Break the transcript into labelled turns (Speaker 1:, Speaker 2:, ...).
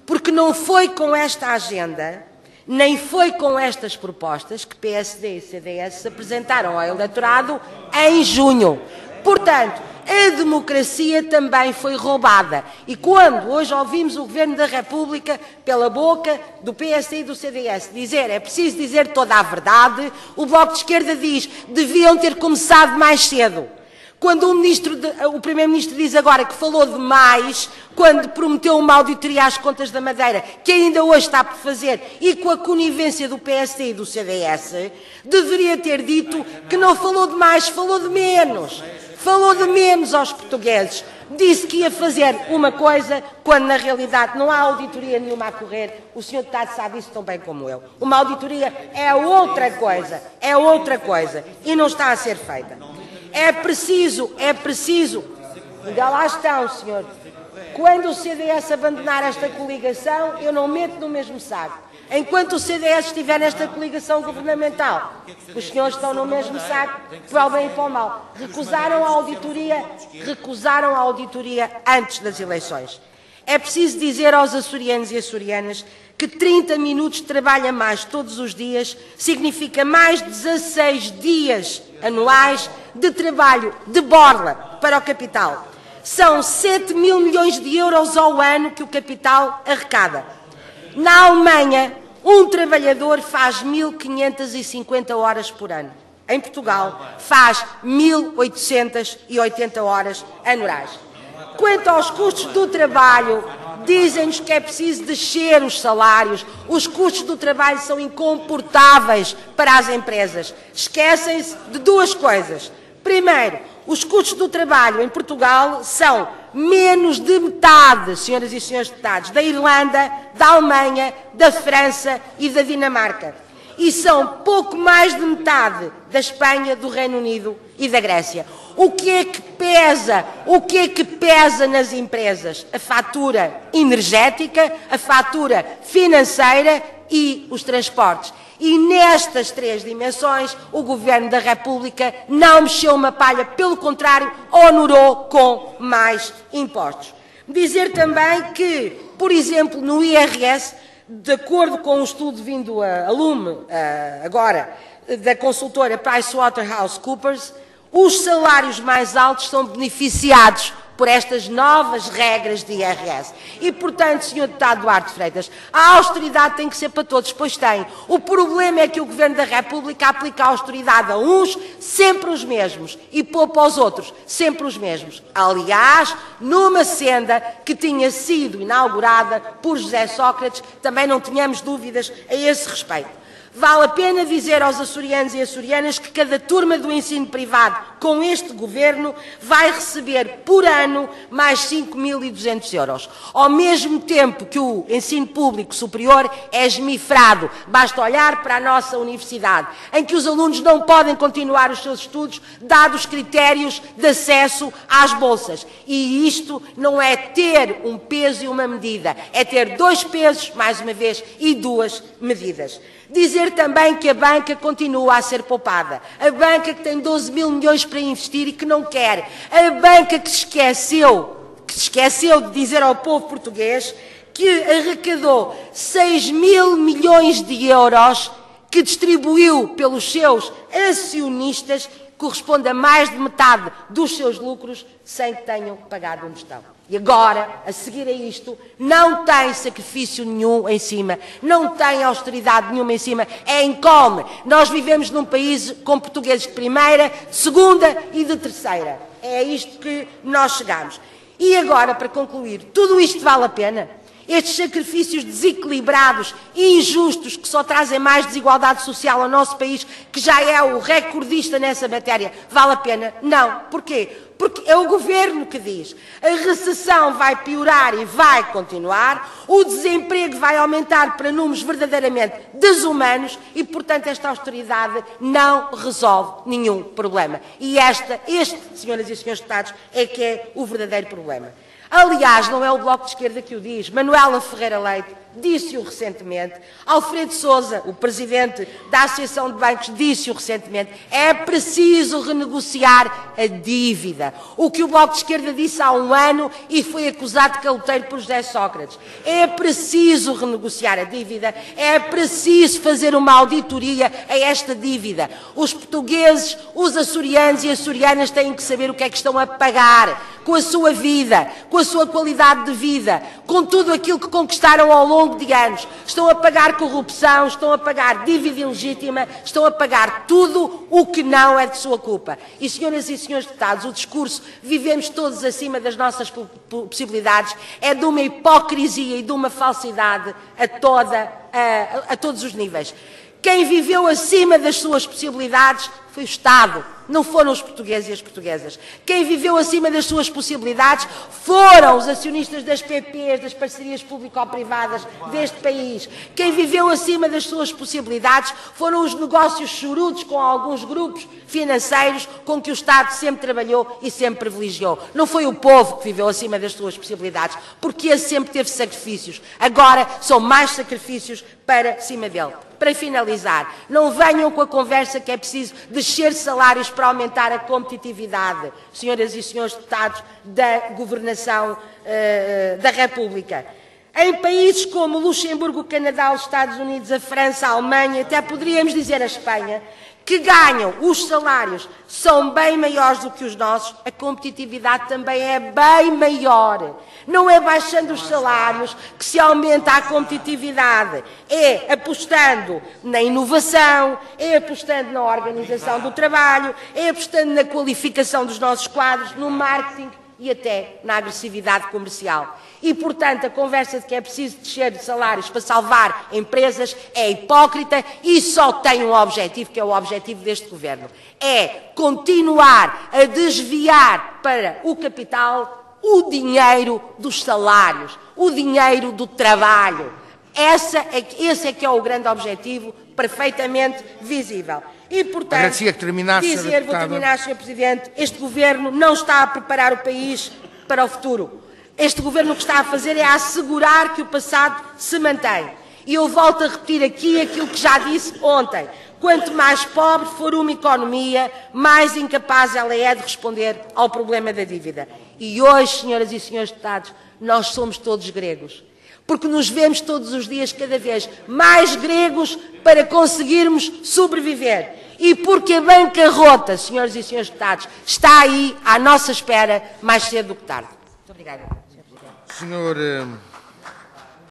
Speaker 1: porque não foi com esta agenda, nem foi com estas propostas que PSD e CDS se apresentaram ao eleitorado em junho. Portanto, a democracia também foi roubada. E quando hoje ouvimos o Governo da República, pela boca do PSD e do CDS, dizer é preciso dizer toda a verdade, o Bloco de Esquerda diz deviam ter começado mais cedo. Quando o Primeiro-Ministro diz agora que falou demais, quando prometeu uma auditoria às contas da Madeira, que ainda hoje está por fazer, e com a conivência do PSD e do CDS, deveria ter dito que não falou demais, falou de menos. Falou de menos aos portugueses. Disse que ia fazer uma coisa, quando na realidade não há auditoria nenhuma a correr. O Sr. Deputado sabe isso tão bem como eu. Uma auditoria é outra coisa, e não está a ser feita. É preciso, ainda lá estão, senhor. Quando o CDS abandonar esta coligação, eu não meto no mesmo saco. Enquanto o CDS estiver nesta coligação governamental, os senhores estão no mesmo saco, para o bem e para o mal. Recusaram a auditoria antes das eleições. É preciso dizer aos açorianos e açorianas que 30 minutos de trabalho a mais todos os dias significa mais 16 dias anuais de trabalho de borla para o capital. São 7 mil milhões de euros ao ano que o capital arrecada. Na Alemanha, um trabalhador faz 1.550 horas por ano. Em Portugal, faz 1.880 horas anuais. Quanto aos custos do trabalho, dizem-nos que é preciso descer os salários. Os custos do trabalho são incomportáveis para as empresas. Esquecem-se de duas coisas. Primeiro, os custos do trabalho em Portugal são menos de metade, senhoras e senhores deputados, da Irlanda, da Alemanha, da França e da Dinamarca. E são pouco mais de metade da Espanha, do Reino Unido e da Grécia. O que é que pesa? O que é que pesa nas empresas? A fatura energética, a fatura financeira e os transportes. E nestas três dimensões, o Governo da República não mexeu uma palha, pelo contrário, onerou com mais impostos. Dizer também que, por exemplo, no IRS, de acordo com um estudo vindo a lume, agora, da consultora PricewaterhouseCoopers, os salários mais altos são beneficiados por estas novas regras de IRS. E, portanto, Sr. Deputado Duarte Freitas, a austeridade tem que ser para todos, pois tem. O problema é que o Governo da República aplica a austeridade a uns, sempre os mesmos, e poupa aos outros, sempre os mesmos. Aliás, numa senda que tinha sido inaugurada por José Sócrates, também não tínhamos dúvidas a esse respeito. Vale a pena dizer aos açorianos e açorianas que cada turma do ensino privado com este Governo vai receber por ano mais 5.200 euros. Ao mesmo tempo que o ensino público superior é esmifrado. Basta olhar para a nossa universidade, em que os alunos não podem continuar os seus estudos, dados os critérios de acesso às bolsas. E isto não é ter um peso e uma medida, é ter dois pesos, mais uma vez, e duas medidas. Dizer também que a banca continua a ser poupada. A banca que tem 12 mil milhões para investir e que não quer. A banca que se esqueceu de dizer ao povo português que arrecadou 6 mil milhões de euros que distribuiu pelos seus acionistas, corresponde a mais de metade dos seus lucros, sem que tenham pagado onde estão. E agora, a seguir a isto, não tem sacrifício nenhum em cima, não tem austeridade nenhuma em cima, é income. Nós vivemos num país com portugueses de primeira, de segunda e de terceira. É a isto que nós chegamos. E agora, para concluir, tudo isto vale a pena? Estes sacrifícios desequilibrados e injustos que só trazem mais desigualdade social ao nosso país, que já é o recordista nessa matéria, vale a pena? Não. Porquê? Porque é o Governo que diz. A recessão vai piorar e vai continuar, o desemprego vai aumentar para números verdadeiramente desumanos e, portanto, esta austeridade não resolve nenhum problema. E este, senhoras e senhores deputados, é que é o verdadeiro problema. Aliás, não é o Bloco de Esquerda que o diz. Manuela Ferreira Leite disse-o recentemente. Alfredo Sousa, o presidente da Associação de Bancos, disse-o recentemente. É preciso renegociar a dívida. O que o Bloco de Esquerda disse há um ano e foi acusado de caloteiro por José Sócrates. É preciso renegociar a dívida. É preciso fazer uma auditoria a esta dívida. Os portugueses, os açorianos e açorianas têm que saber o que é que estão a pagar com a sua vida, com a sua qualidade de vida, com tudo aquilo que conquistaram ao longo de anos. Estão a pagar corrupção, estão a pagar dívida ilegítima, estão a pagar tudo o que não é de sua culpa. E, senhoras e senhores deputados, o discurso "vivemos todos acima das nossas possibilidades" é de uma hipocrisia e de uma falsidade a todos os níveis. Quem viveu acima das suas possibilidades foi o Estado, não foram os portugueses e as portuguesas. Quem viveu acima das suas possibilidades foram os acionistas das PPs, das parcerias público-privadas deste país. Quem viveu acima das suas possibilidades foram os negócios chorudos com alguns grupos financeiros com que o Estado sempre trabalhou e sempre privilegiou. Não foi o povo que viveu acima das suas possibilidades, porque esse sempre teve sacrifícios. Agora são mais sacrifícios para cima dele. Para finalizar, não venham com a conversa que é preciso descer salários para aumentar a competitividade, senhoras e senhores deputados da governação da República. Em países como Luxemburgo, o Canadá, os Estados Unidos, a França, a Alemanha, até poderíamos dizer a Espanha, que ganham, os salários são bem maiores do que os nossos, a competitividade também é bem maior. Não é baixando os salários que se aumenta a competitividade, é apostando na inovação, é apostando na organização do trabalho, é apostando na qualificação dos nossos quadros, no marketing e até na agressividade comercial. E, portanto, a conversa de que é preciso descer de salários para salvar empresas é hipócrita e só tem um objetivo, que é o objetivo deste Governo. É continuar a desviar para o capital o dinheiro dos salários, o dinheiro do trabalho. Esse é que é o grande objetivo, perfeitamente visível. E, portanto, vou terminar, Sr. Presidente, este Governo não está a preparar o país para o futuro. Este Governo o que está a fazer é a assegurar que o passado se mantém. E eu volto a repetir aqui aquilo que já disse ontem. Quanto mais pobre for uma economia, mais incapaz ela é de responder ao problema da dívida. E hoje, senhoras e senhores deputados, nós somos todos gregos. Porque nos vemos todos os dias cada vez mais gregos para conseguirmos sobreviver. E porque a bancarrota, senhoras e senhores deputados, está aí à nossa espera mais cedo do que tarde. Muito obrigada, Sr. Presidente.